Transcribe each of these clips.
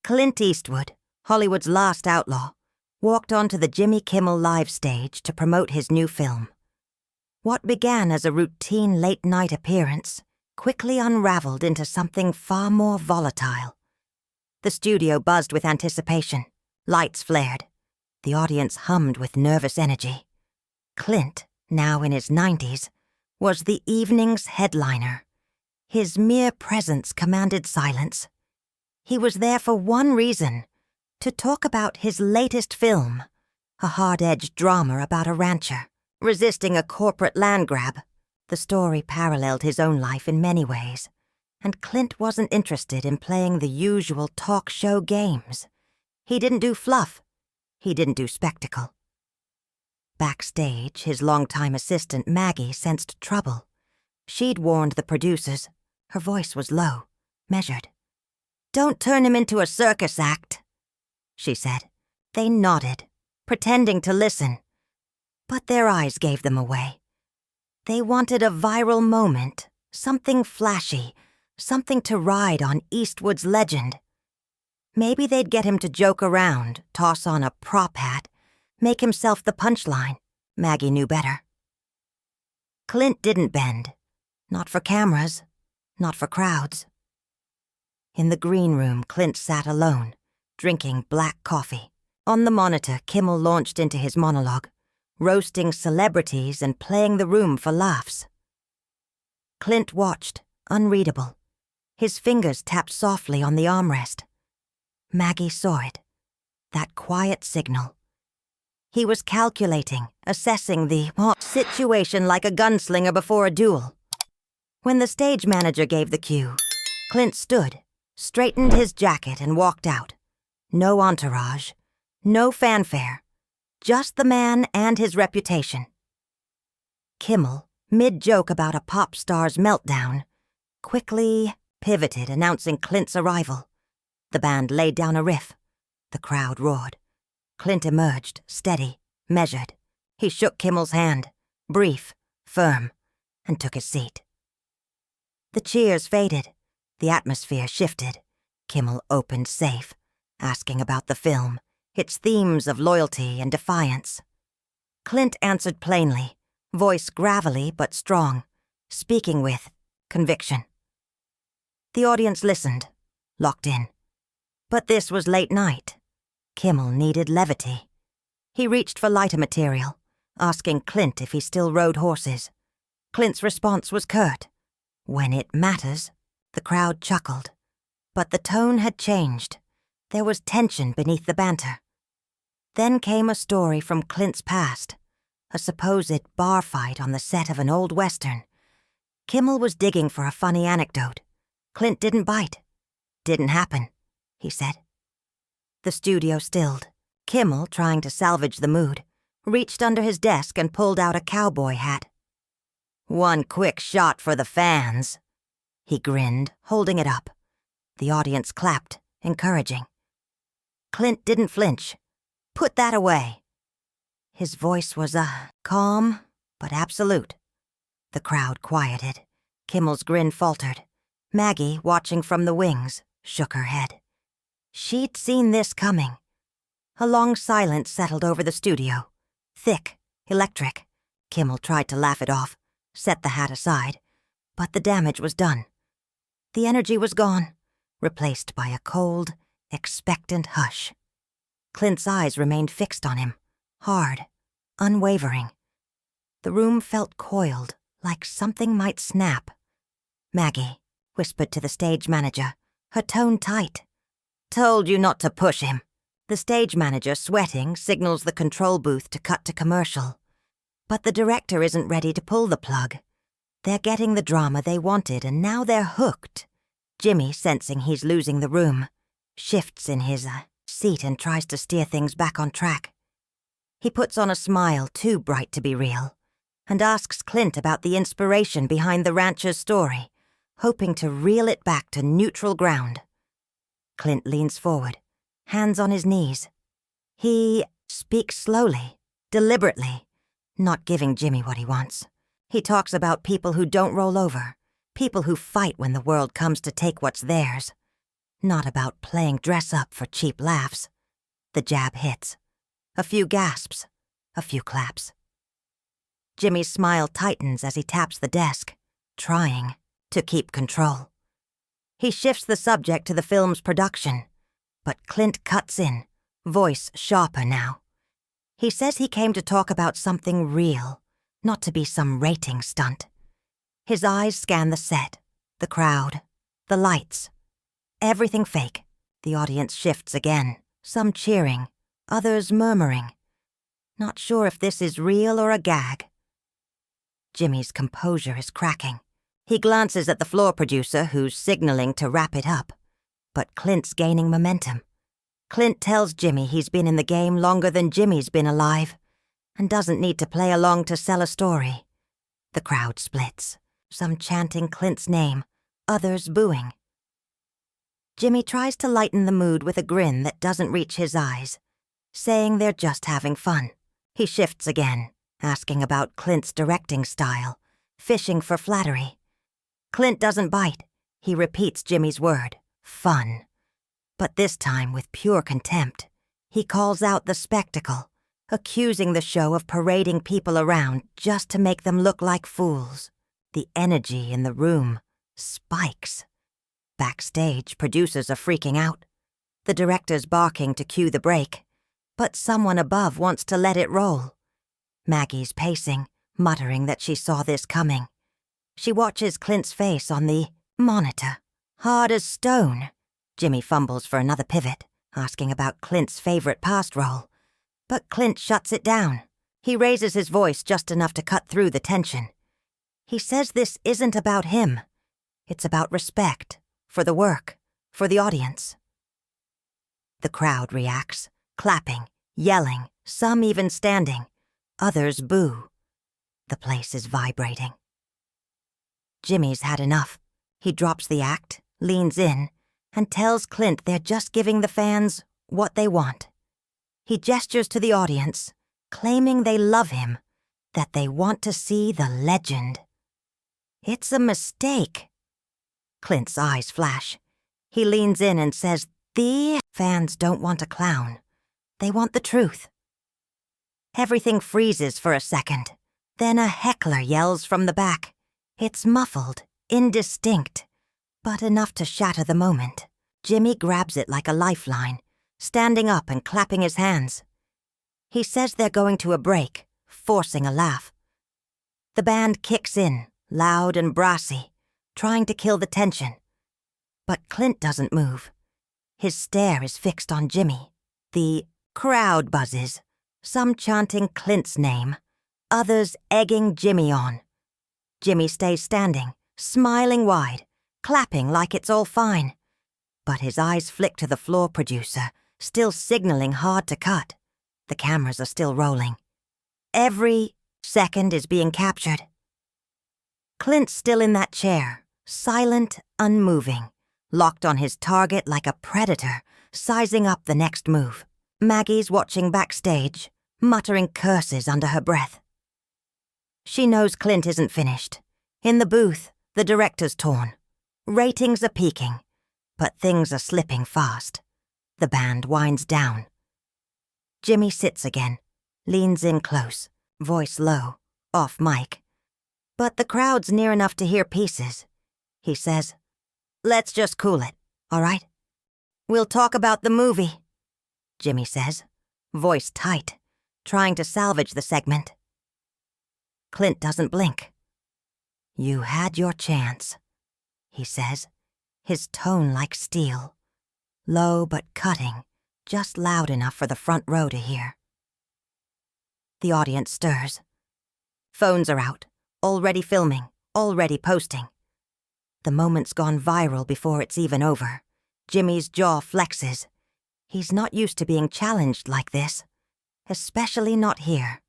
Clint Eastwood, Hollywood's last outlaw, walked onto the Jimmy Kimmel live stage to promote his new film. What began as a routine late-night appearance quickly unraveled into something far more volatile. The studio buzzed with anticipation. Lights flared. The audience hummed with nervous energy. Clint, now in his 90s, was the evening's headliner. His mere presence commanded silence. He was there for one reason: to talk about his latest film, a hard-edged drama about a rancher resisting a corporate land grab. The story paralleled his own life in many ways, and Clint wasn't interested in playing the usual talk show games. He didn't do fluff. He didn't do spectacle. Backstage, his longtime assistant Maggie sensed trouble. She'd warned the producers. Her voice was low, measured. "Don't turn him into a circus act," she said. They nodded, pretending to listen. But their eyes gave them away. They wanted a viral moment, something flashy, something to ride on Eastwood's legend. Maybe they'd get him to joke around, toss on a prop hat, make himself the punchline. Maggie knew better. Clint didn't bend. Not for cameras, not for crowds. In the green room, Clint sat alone, drinking black coffee. On the monitor, Kimmel launched into his monologue, roasting celebrities and playing the room for laughs. Clint watched, unreadable. His fingers tapped softly on the armrest. Maggie saw it. That quiet signal. He was calculating, assessing the situation like a gunslinger before a duel. When the stage manager gave the cue, Clint stood, straightened his jacket, and walked out. No entourage, no fanfare, just the man and his reputation. Kimmel, mid-joke about a pop star's meltdown, quickly pivoted, announcing Clint's arrival. The band laid down a riff. The crowd roared. Clint emerged, steady, measured. He shook Kimmel's hand, brief, firm, and took his seat. The cheers faded. The atmosphere shifted. Kimmel opened safe, asking about the film, its themes of loyalty and defiance. Clint answered plainly, voice gravelly but strong, speaking with conviction. The audience listened, locked in. But this was late night. Kimmel needed levity. He reached for lighter material, asking Clint if he still rode horses. Clint's response was curt. "When it matters." The crowd chuckled. But the tone had changed. There was tension beneath the banter. Then came a story from Clint's past, a supposed bar fight on the set of an old Western. Kimmel was digging for a funny anecdote. Clint didn't bite. "Didn't happen," he said. The studio stilled. Kimmel, trying to salvage the mood, reached under his desk and pulled out a cowboy hat. "One quick shot for the fans," he grinned, holding it up. The audience clapped, encouraging. Clint didn't flinch. "Put that away." His voice was calm but absolute. The crowd quieted. Kimmel's grin faltered. Maggie, watching from the wings, shook her head. She'd seen this coming. A long silence settled over the studio. Thick, electric. Kimmel tried to laugh it off, set the hat aside, but the damage was done. The energy was gone, replaced by a cold, expectant hush. Clint's eyes remained fixed on him, hard, unwavering. The room felt coiled, like something might snap. "Maggie," whispered to the stage manager, her tone tight. "Told you not to push him." The stage manager, sweating, signals the control booth to cut to commercial. But the director isn't ready to pull the plug. They're getting the drama they wanted, and now they're hooked. Jimmy, sensing he's losing the room, shifts in his seat and tries to steer things back on track. He puts on a smile too bright to be real, and asks Clint about the inspiration behind the rancher's story, hoping to reel it back to neutral ground. Clint leans forward, hands on his knees. He speaks slowly, deliberately, not giving Jimmy what he wants. He talks about people who don't roll over, people who fight when the world comes to take what's theirs. not about playing dress-up for cheap laughs. The jab hits. A few gasps, a few claps. Jimmy's smile tightens as he taps the desk, trying to keep control. He shifts the subject to the film's production, but Clint cuts in, voice sharper now. He says he came to talk about something real, not to be some rating stunt. His eyes scan the set, the crowd, the lights. Everything fake. The audience shifts again, some cheering, others murmuring. Not sure if this is real or a gag. Jimmy's composure is cracking. He glances at the floor producer who's signaling to wrap it up. But Clint's gaining momentum. Clint tells Jimmy he's been in the game longer than Jimmy's been alive, and doesn't need to play along to sell a story. The crowd splits, some chanting Clint's name, others booing. Jimmy tries to lighten the mood with a grin that doesn't reach his eyes, saying they're just having fun. He shifts again, asking about Clint's directing style, fishing for flattery. Clint doesn't bite. He repeats Jimmy's word, fun. But this time with pure contempt. He calls out the spectacle, accusing the show of parading people around just to make them look like fools. The energy in the room spikes. Backstage, producers are freaking out. The director's barking to cue the break, but someone above wants to let it roll. Maggie's pacing, muttering that she saw this coming. She watches Clint's face on the monitor, hard as stone. Jimmy fumbles for another pivot, asking about Clint's favorite past role. But Clint shuts it down. He raises his voice just enough to cut through the tension. He says this isn't about him. It's about respect, for the work, for the audience. The crowd reacts, clapping, yelling, some even standing. Others boo. The place is vibrating. Jimmy's had enough. He drops the act, leans in, and tells Clint they're just giving the fans what they want. He gestures to the audience, claiming they love him, that they want to see the legend. It's a mistake. Clint's eyes flash. He leans in and says, the fans don't want a clown. They want the truth. Everything freezes for a second. Then a heckler yells from the back. It's muffled, indistinct, but enough to shatter the moment. Jimmy grabs it like a lifeline, standing up and clapping his hands. He says they're going to a break, forcing a laugh. The band kicks in, loud and brassy, trying to kill the tension. But Clint doesn't move. His stare is fixed on Jimmy. The crowd buzzes, some chanting Clint's name, others egging Jimmy on. Jimmy stays standing, smiling wide, clapping like it's all fine. But his eyes flick to the floor producer, still signaling hard to cut. The cameras are still rolling. Every second is being captured. Clint's still in that chair, silent, unmoving, locked on his target like a predator, sizing up the next move. Maggie's watching backstage, muttering curses under her breath. She knows Clint isn't finished. In the booth, the director's torn. Ratings are peaking, but things are slipping fast. The band winds down. Jimmy sits again, leans in close, voice low, off mic. But the crowd's near enough to hear pieces. He says, "Let's just cool it, all right? We'll talk about the movie," Jimmy says, voice tight, trying to salvage the segment. Clint doesn't blink. "You had your chance," he says, his tone like steel. Low but cutting, just loud enough for the front row to hear. The audience stirs. Phones are out, already filming, already posting. The moment's gone viral before it's even over. Jimmy's jaw flexes. He's not used to being challenged like this, especially not here,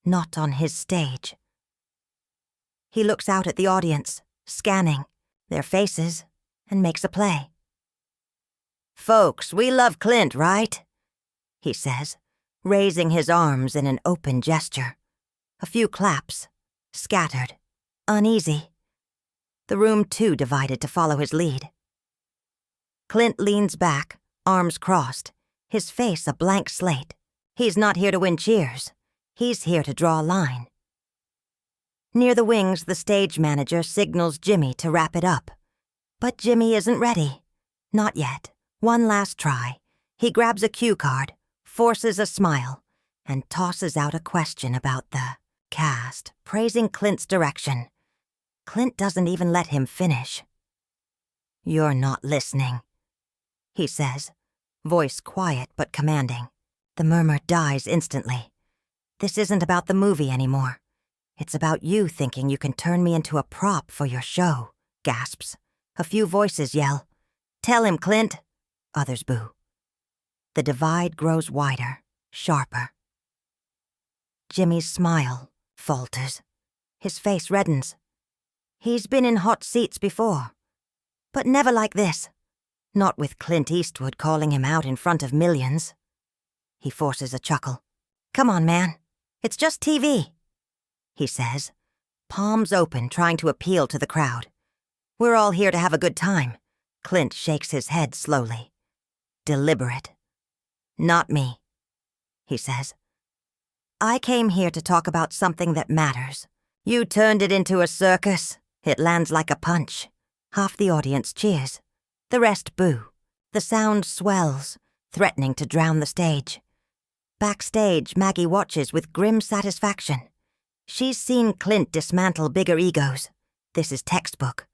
not on his stage. He looks out at the audience, scanning their faces, and makes a play. "Folks, we love Clint, right?" he says, raising his arms in an open gesture. A few claps, scattered, uneasy. The room too divided to follow his lead. Clint leans back, arms crossed, his face a blank slate. He's not here to win cheers. He's here to draw a line. Near the wings, the stage manager signals Jimmy to wrap it up. But Jimmy isn't ready. Not yet. One last try. He grabs a cue card, forces a smile, and tosses out a question about the cast, praising Clint's direction. Clint doesn't even let him finish. "You're not listening," he says, voice quiet but commanding. The murmur dies instantly. This isn't about the movie anymore. It's about you thinking you can turn me into a prop for your show, gasps. A few voices yell, "Tell him, Clint." Others boo. The divide grows wider, sharper. Jimmy's smile falters. His face reddens. He's been in hot seats before, but never like this. Not with Clint Eastwood calling him out in front of millions. He forces a chuckle. "Come on, man. It's just TV," he says, palms open, trying to appeal to the crowd. "We're all here to have a good time." Clint shakes his head slowly. Deliberate. "Not me," he says. "I came here to talk about something that matters. You turned it into a circus." It lands like a punch. Half the audience cheers. The rest boo. The sound swells, threatening to drown the stage. Backstage, Maggie watches with grim satisfaction. She's seen Clint dismantle bigger egos. This is textbook.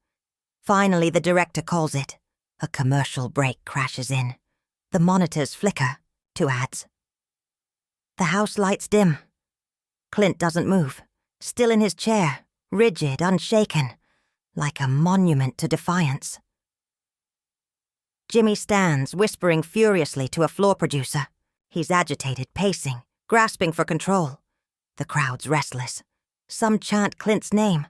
Finally, the director calls it. A commercial break crashes in. The monitors flicker. 2 ads. The house lights dim. Clint doesn't move, still in his chair, rigid, unshaken, like a monument to defiance. Jimmy stands, whispering furiously to a floor producer. He's agitated, pacing, grasping for control. The crowd's restless. Some chant Clint's name.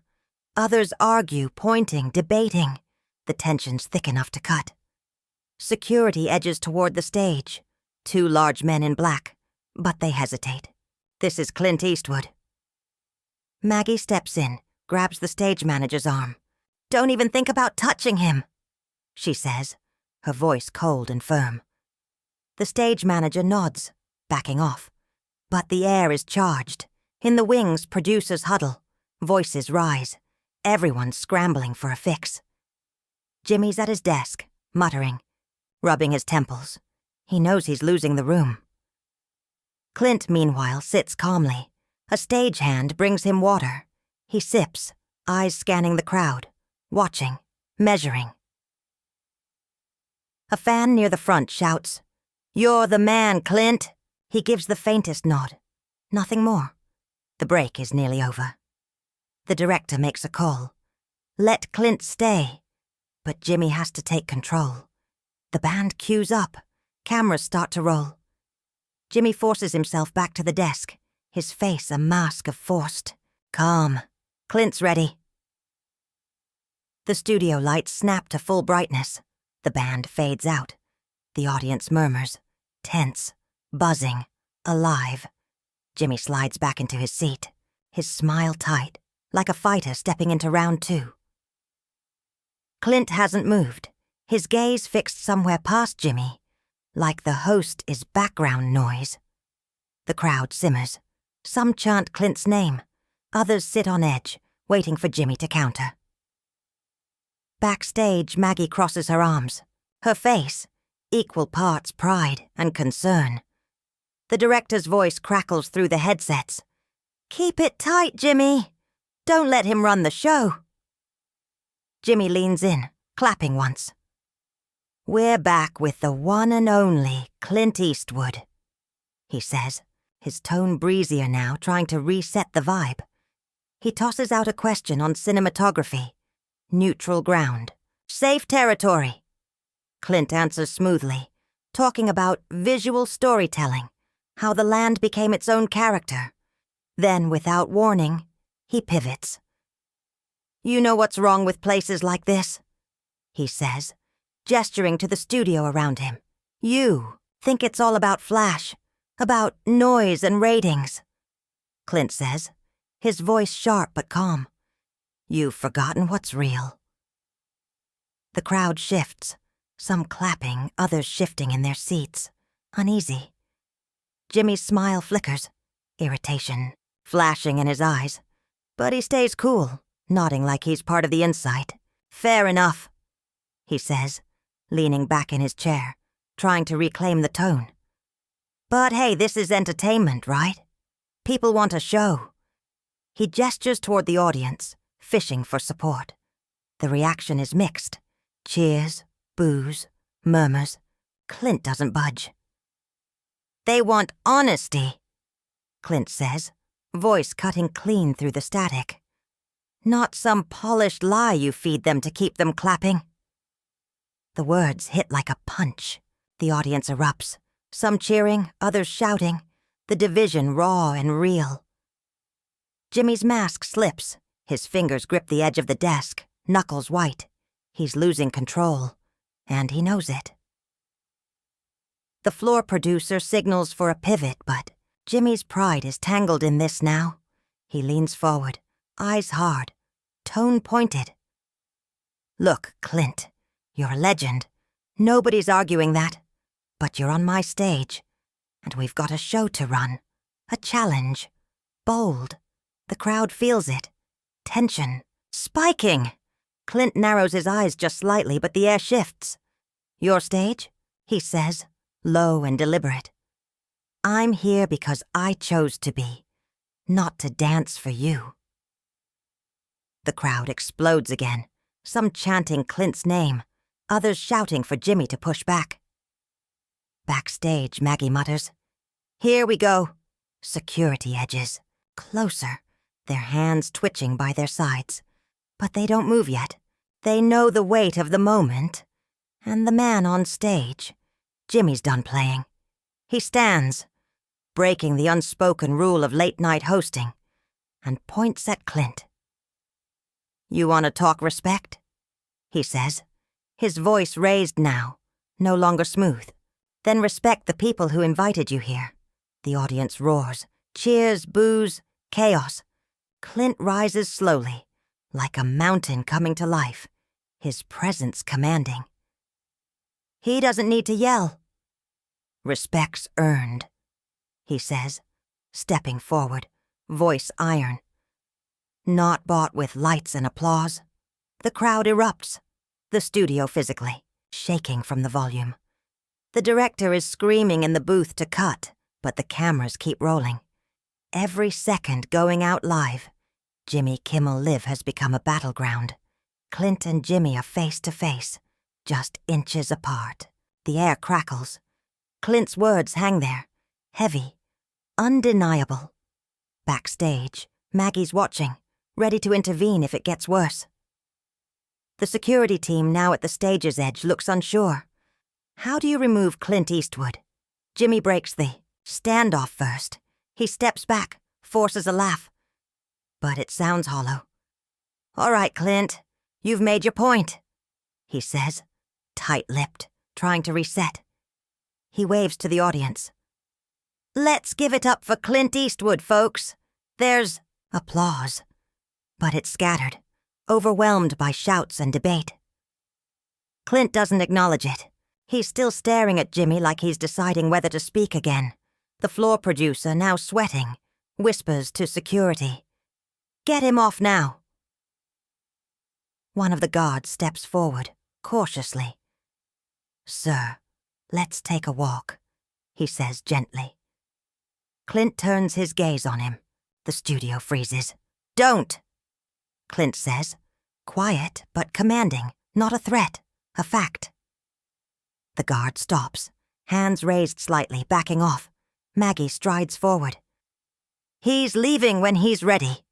Others argue, pointing, debating. The tension's thick enough to cut. Security edges toward the stage. 2 large men in black, but they hesitate. This is Clint Eastwood. Maggie steps in, grabs the stage manager's arm. "Don't even think about touching him," she says, her voice cold and firm. The stage manager nods, backing off. But the air is charged. In the wings, producers huddle. Voices rise. Everyone's scrambling for a fix. Jimmy's at his desk, muttering, rubbing his temples. He knows he's losing the room. Clint, meanwhile, sits calmly. A stagehand brings him water. He sips, eyes scanning the crowd, watching, measuring. A fan near the front shouts, "You're the man, Clint." He gives the faintest nod. Nothing more. The break is nearly over. The director makes a call. Let Clint stay. But Jimmy has to take control. The band cues up. Cameras start to roll. Jimmy forces himself back to the desk, his face a mask of forced calm. Clint's ready. The studio lights snap to full brightness. The band fades out. The audience murmurs, tense, buzzing, alive. Jimmy slides back into his seat, his smile tight, like a fighter stepping into round 2. Clint hasn't moved, his gaze fixed somewhere past Jimmy, like the host is background noise. The crowd simmers. Some chant Clint's name. Others sit on edge, waiting for Jimmy to counter. Backstage, Maggie crosses her arms. Her face, equal parts pride and concern. The director's voice crackles through the headsets. "Keep it tight, Jimmy. Don't let him run the show." Jimmy leans in, clapping once. "We're back with the one and only Clint Eastwood," he says, his tone breezier now, trying to reset the vibe. He tosses out a question on cinematography. Neutral ground. Safe territory. Clint answers smoothly, talking about visual storytelling, how the land became its own character. Then, without warning, he pivots. "You know what's wrong with places like this?" he says, gesturing to the studio around him. "You think it's all about flash, about noise and ratings." Clint says, his voice sharp but calm. "You've forgotten what's real." The crowd shifts. Some clapping, others shifting in their seats, uneasy. Jimmy's smile flickers, irritation flashing in his eyes. But he stays cool, nodding like he's part of the insight. Fair enough, he says, leaning back in his chair, trying to reclaim the tone. But hey, this is entertainment, right? People want a show. He gestures toward the audience, fishing for support. The reaction is mixed. Cheers, boos, murmurs. Clint doesn't budge. They want honesty, Clint says, voice cutting clean through the static. Not some polished lie you feed them to keep them clapping. The words hit like a punch. The audience erupts, some cheering, others shouting, the division raw and real. Jimmy's mask slips, his fingers grip the edge of the desk, knuckles white. He's losing control, and he knows it. The floor producer signals for a pivot, but Jimmy's pride is tangled in this now. He leans forward, eyes hard, tone pointed. Look, Clint, you're a legend. Nobody's arguing that. But you're on my stage, and we've got a show to run. A challenge. Bold. The crowd feels it. Tension. Spiking. Clint narrows his eyes just slightly, but the air shifts. Your stage? He says, low and deliberate. I'm here because I chose to be, not to dance for you. The crowd explodes again, some chanting Clint's name, others shouting for Jimmy to push back. Backstage, Maggie mutters, "Here we go." Security edges, closer, their hands twitching by their sides. But they don't move yet. They know the weight of the moment. And the man on stage, Jimmy's done playing. He stands, breaking the unspoken rule of late-night hosting, and points at Clint. "You want to talk respect?" he says, his voice raised now, no longer smooth. "Then respect the people who invited you here." The audience roars, cheers, boos, chaos. Clint rises slowly, like a mountain coming to life, his presence commanding. He doesn't need to yell. "Respect's earned," he says, stepping forward, voice iron. "Not bought with lights and applause." The crowd erupts, the studio physically, shaking from the volume. The director is screaming in the booth to cut, but the cameras keep rolling. Every second going out live. Jimmy Kimmel Live has become a battleground. Clint and Jimmy are face to face, just inches apart. The air crackles. Clint's words hang there, heavy, undeniable. Backstage, Maggie's watching, ready to intervene if it gets worse. The security team now at the stage's edge looks unsure. How do you remove Clint Eastwood? Jimmy breaks the standoff first. He steps back, forces a laugh. But it sounds hollow. "All right, Clint, you've made your point," he says, tight-lipped, trying to reset. He waves to the audience. "Let's give it up for Clint Eastwood, folks." There's applause, but it's scattered, overwhelmed by shouts and debate. Clint doesn't acknowledge it. He's still staring at Jimmy like he's deciding whether to speak again. The floor producer, now sweating, whispers to security, "Get him off now." One of the guards steps forward, cautiously. "Sir, let's take a walk," he says gently. Clint turns his gaze on him. The studio freezes. "Don't," Clint says, quiet but commanding, not a threat, a fact. The guard stops, hands raised slightly, backing off. Maggie strides forward. "He's leaving when he's ready,"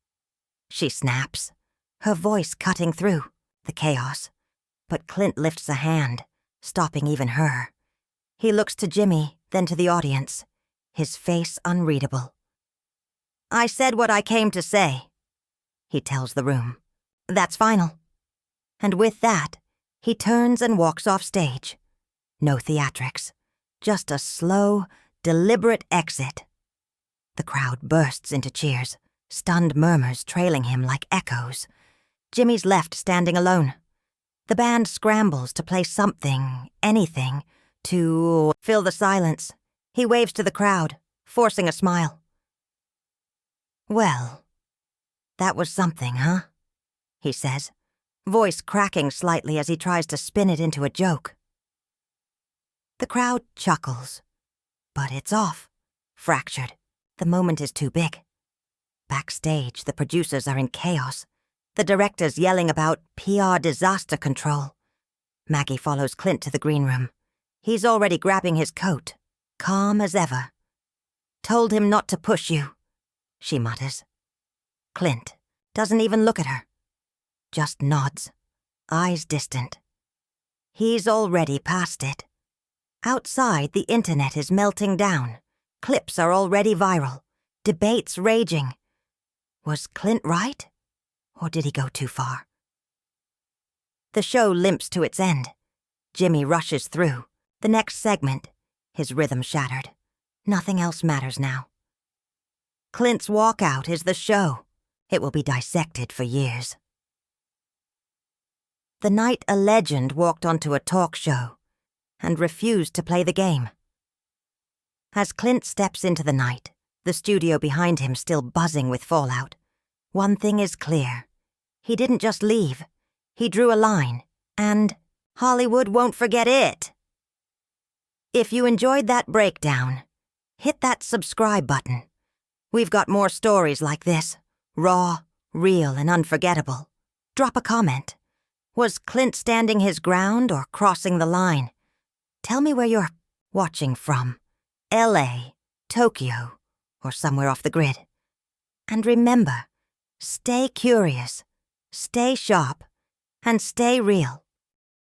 she snaps, her voice cutting through the chaos. But Clint lifts a hand, stopping even her. He looks to Jimmy, then to the audience, his face unreadable. "I said what I came to say," he tells the room. "That's final." And with that, he turns and walks off stage. No theatrics, just a slow, deliberate exit. The crowd bursts into cheers, stunned murmurs trailing him like echoes. Jimmy's left standing alone. The band scrambles to play something, anything, to fill the silence. He waves to the crowd, forcing a smile. "Well, that was something, huh?" he says, voice cracking slightly as he tries to spin it into a joke. The crowd chuckles, but it's off, fractured. The moment is too big. Backstage, the producers are in chaos. The director's yelling about PR disaster control. Maggie follows Clint to the green room. He's already grabbing his coat, calm as ever. "Told him not to push you," she mutters. Clint doesn't even look at her, just nods, eyes distant. He's already past it. Outside, the internet is melting down. Clips are already viral. Debates raging. Was Clint right? Or did he go too far? The show limps to its end. Jimmy rushes through. The next segment, his rhythm shattered. Nothing else matters now. Clint's walkout is the show. It will be dissected for years. The night a legend walked onto a talk show and refused to play the game. As Clint steps into the night, the studio behind him still buzzing with fallout, one thing is clear. He didn't just leave. He drew a line, and Hollywood won't forget it. If you enjoyed that breakdown, hit that subscribe button. We've got more stories like this, raw, real, and unforgettable. Drop a comment. Was Clint standing his ground or crossing the line? Tell me where you're watching from. LA, Tokyo, or somewhere off the grid. And remember, stay curious, stay sharp, and stay real.